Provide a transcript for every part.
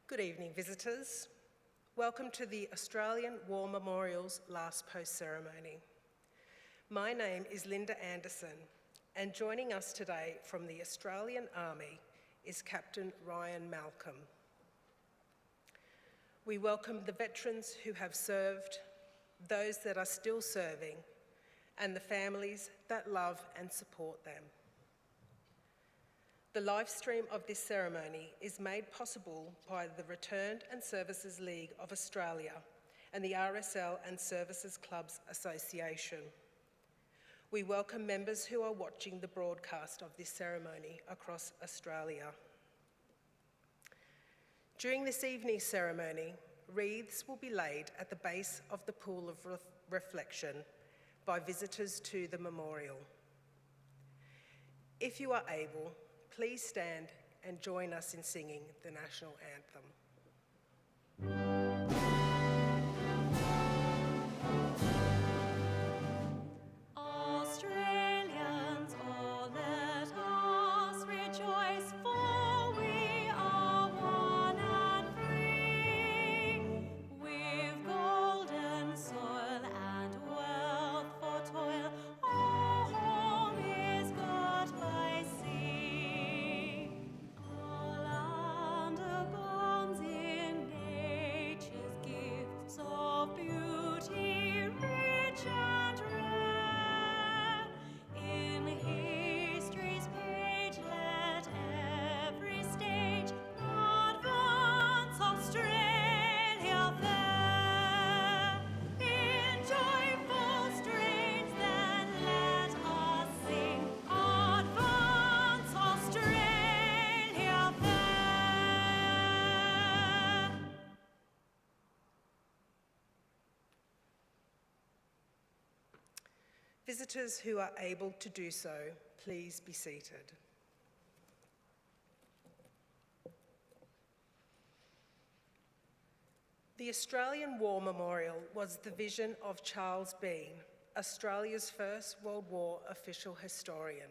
Good evening, visitors. Welcome to the Australian War Memorial's last post ceremony. My name is Linda Anderson, and joining us today from the Australian Army is Captain Ryan Malcolm. We welcome the veterans who have served, those that are still serving, and the families that love and support them. The live stream of this ceremony is made possible by the Returned and Services League of Australia and the RSL and Services Clubs Association. We welcome members who are watching the broadcast of this ceremony across Australia. During this evening's ceremony, wreaths will be laid at the base of the pool of reflection by visitors to the memorial. If you are able, please stand and join us in singing the national anthem. Australians, oh, let us rejoice, for we are one and free. We've golden soil and wealth for toil. Our home is got by sea. Our land abounds in nature's gifts of beauty, rich and rare. In history's page, let every stage advance Australia fair. In joyful strains, then let us sing, advance Australia fair. Visitors who are able to do so, please be seated. The Australian War Memorial was the vision of Charles Bean, Australia's first World War official historian.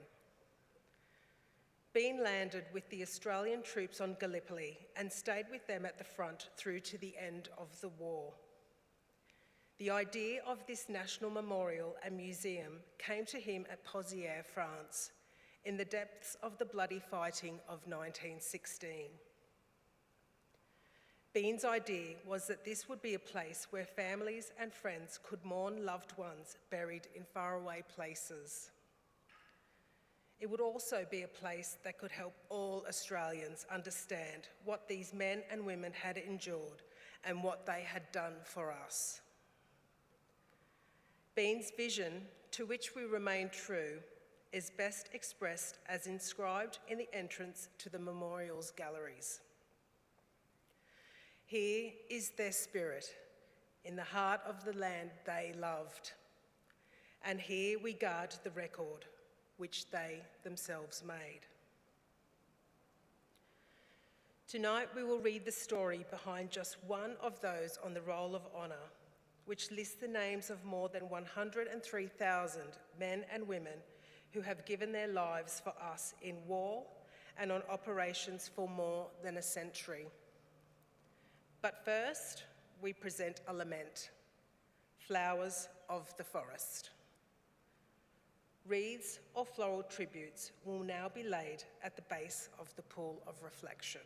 Bean landed with the Australian troops on Gallipoli and stayed with them at the front through to the end of the war. The idea of this national memorial and museum came to him at Pozières, France, in the depths of the bloody fighting of 1916. Bean's idea was that this would be a place where families and friends could mourn loved ones buried in faraway places. It would also be a place that could help all Australians understand what these men and women had endured and what they had done for us. Bean's vision, to which we remain true, is best expressed as inscribed in the entrance to the memorial's galleries. Here is their spirit, in the heart of the land they loved. And here we guard the record, which they themselves made. Tonight we will read the story behind just one of those on the Roll of Honour, which lists the names of more than 103,000 men and women who have given their lives for us in war and on operations for more than a century. But first, we present a lament, Flowers of the Forest. Wreaths or floral tributes will now be laid at the base of the pool of reflection.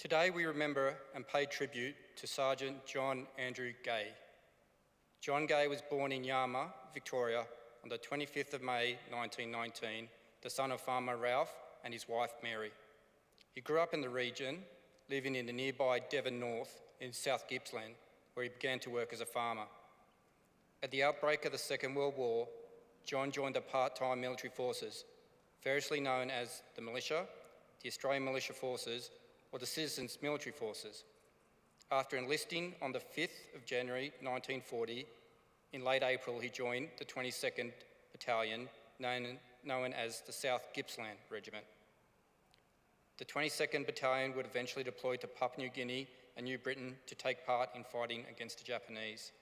Today we remember and pay tribute to Sergeant John Andrew Gay. John Gay was born in Yarma, Victoria, on the 25th of May 1919, the son of farmer Ralph and his wife Mary. He grew up in the region, living in the nearby Devon North in South Gippsland, where he began to work as a farmer. At the outbreak of the Second World War, John joined the part-time military forces, variously known as the Militia, the Australian Militia Forces, or the Citizens Military Forces. After enlisting on the 5th of January 1940, in late April he joined the 22nd Battalion, known as the South Gippsland Regiment. The 22nd Battalion would eventually deploy to Papua New Guinea and New Britain to take part in fighting against the Japanese.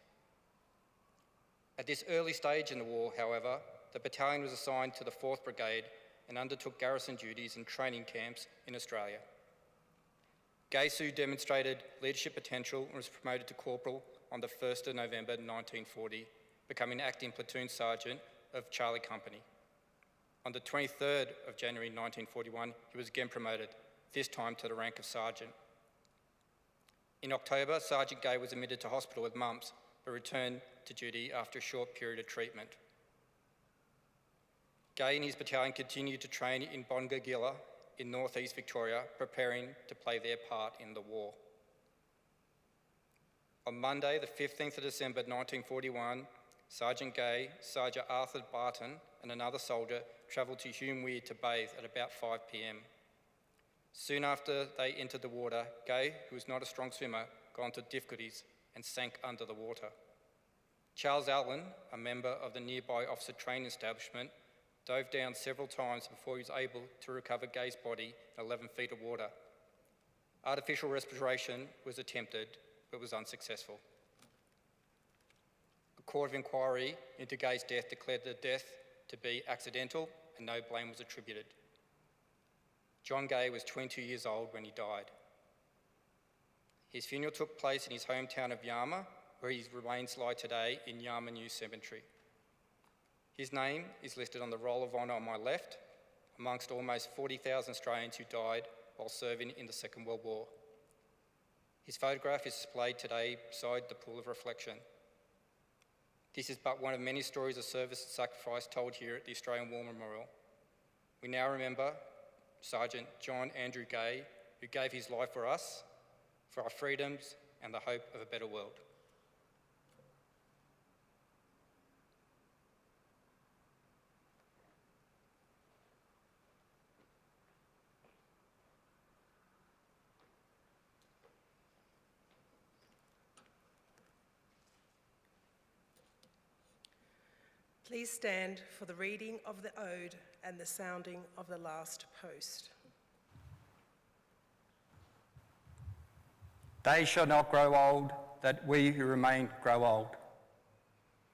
At this early stage in the war, however, the battalion was assigned to the 4th Brigade and undertook garrison duties and training camps in Australia. Gay soon demonstrated leadership potential and was promoted to corporal on the 1st of November 1940, becoming acting platoon sergeant of Charlie Company. On the 23rd of January 1941, he was again promoted, this time to the rank of sergeant. In October, Sergeant Gay was admitted to hospital with mumps, but returned to duty after a short period of treatment. Gay and his battalion continued to train in Bongagilla in northeast Victoria, preparing to play their part in the war. On Monday, the 15th of December 1941, Sergeant Gay, Sergeant Arthur Barton and another soldier travelled to Hume Weir to bathe at about 5 p.m. Soon after they entered the water, Gay, who was not a strong swimmer, got into difficulties and sank under the water. Charles Allen, a member of the nearby officer training establishment, dove down several times before he was able to recover Gay's body in 11 feet of water. Artificial respiration was attempted, but was unsuccessful. A court of inquiry into Gay's death declared the death to be accidental and no blame was attributed. John Gay was 22 years old when he died. His funeral took place in his hometown of Yarma, where his remains lie today in Yarma New Cemetery. His name is listed on the Roll of Honour on my left, amongst almost 40,000 Australians who died while serving in the Second World War. His photograph is displayed today beside the pool of reflection. This is but one of many stories of service and sacrifice told here at the Australian War Memorial. We now remember Sergeant John Andrew Gay, who gave his life for us, for our freedoms and the hope of a better world. Please stand for the reading of the ode and the sounding of the last post. They shall not grow old, that we who remain grow old.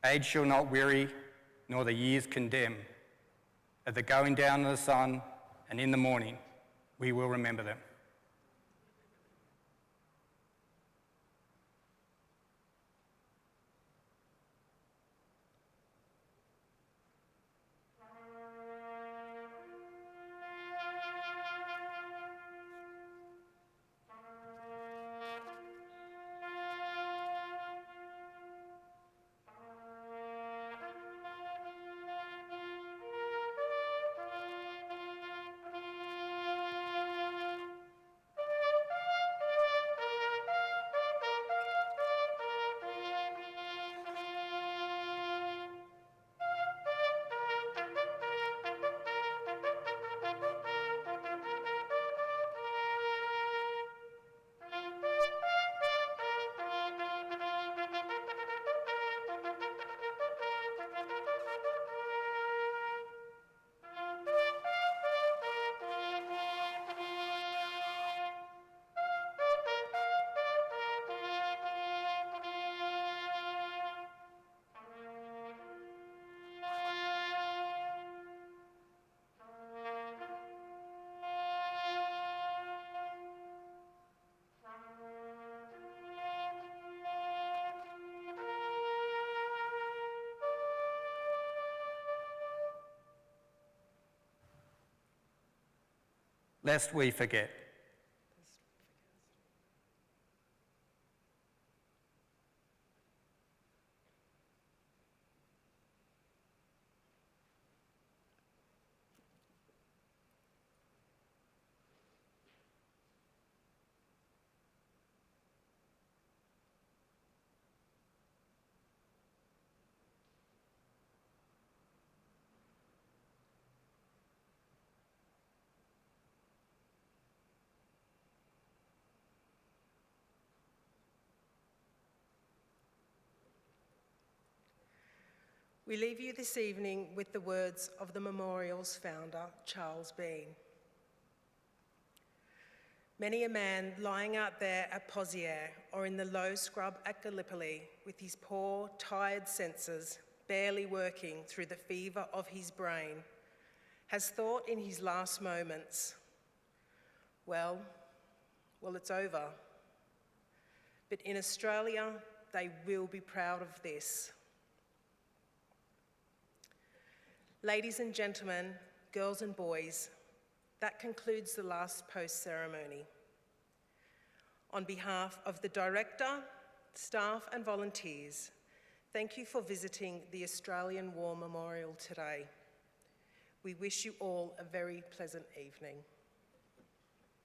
Age shall not weary, nor the years condemn. At the going down of the sun and in the morning, we will remember them. Lest we forget. We leave you this evening with the words of the memorial's founder, Charles Bean. Many a man lying out there at Poziere or in the low scrub at Gallipoli with his poor, tired senses barely working through the fever of his brain has thought in his last moments, well, it's over. But in Australia, they will be proud of this. Ladies and gentlemen, girls and boys, that concludes the last post ceremony. On behalf of the Director, staff and volunteers, thank you for visiting the Australian War Memorial today. We wish you all a very pleasant evening.